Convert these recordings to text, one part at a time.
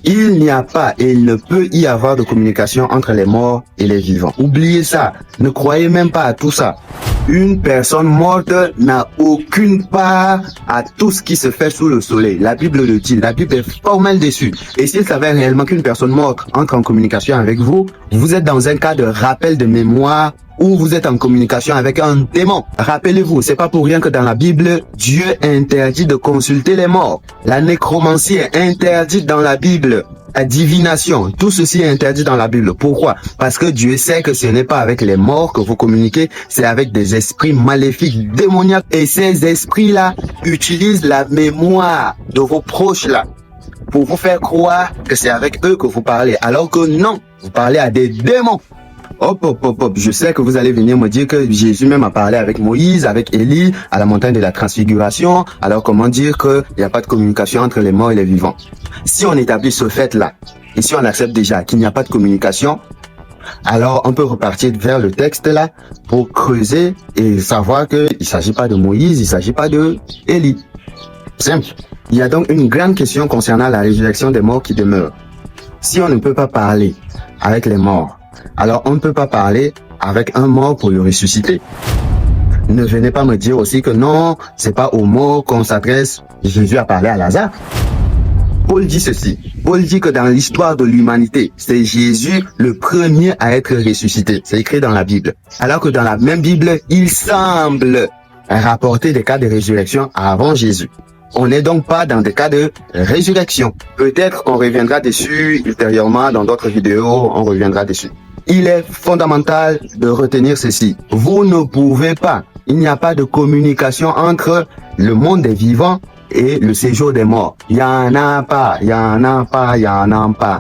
Il n'y a pas et il ne peut y avoir de communication entre les morts et les vivants. Oubliez ça. Ne croyez même pas à tout ça. Une personne morte n'a aucune part à tout ce qui se fait sous le soleil. La Bible le dit. La Bible est formelle dessus. Et s'il s'avère réellement qu'une personne morte entre en communication avec vous, vous êtes dans un cas de rappel de mémoire ou vous êtes en communication avec un démon. Rappelez-vous, c'est pas pour rien que dans la Bible, Dieu interdit de consulter les morts. La nécromancie est interdite dans la Bible. La divination, tout ceci est interdit dans la Bible. Pourquoi? Parce que Dieu sait que ce n'est pas avec les morts que vous communiquez, c'est avec des esprits maléfiques, démoniaques. Et ces esprits-là utilisent la mémoire de vos proches-là pour vous faire croire que c'est avec eux que vous parlez. Alors que non, vous parlez à des démons. Hop. Je sais que vous allez venir me dire que Jésus même a parlé avec Moïse, avec Élie, à la montagne de la transfiguration. Alors comment dire qu'il n'y a pas de communication entre les morts et les vivants? Si on établit ce fait-là, et si on accepte déjà qu'il n'y a pas de communication, alors on peut repartir vers le texte là pour creuser et savoir qu'il ne s'agit pas de Moïse, il ne s'agit pas de Élie. Simple. Il y a donc une grande question concernant la résurrection des morts qui demeure. Si on ne peut pas parler avec les morts, alors on ne peut pas parler avec un mort pour le ressusciter. Ne venez pas me dire aussi que non, c'est pas aux morts qu'on s'adresse. Jésus a parlé à Lazare. Paul dit ceci. Paul dit que dans l'histoire de l'humanité, c'est Jésus le premier à être ressuscité. C'est écrit dans la Bible. Alors que dans la même Bible, il semble rapporter des cas de résurrection avant Jésus. On n'est donc pas dans des cas de résurrection. Peut-être qu'on reviendra dessus ultérieurement dans d'autres vidéos, on reviendra dessus. Il est fondamental de retenir ceci. Vous ne pouvez pas. Il n'y a pas de communication entre le monde des vivants et le séjour des morts. Il y en a pas.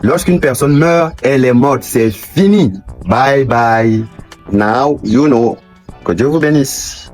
Lorsqu'une personne meurt, elle est morte. C'est fini. Bye bye. Now you know. Que Dieu vous bénisse.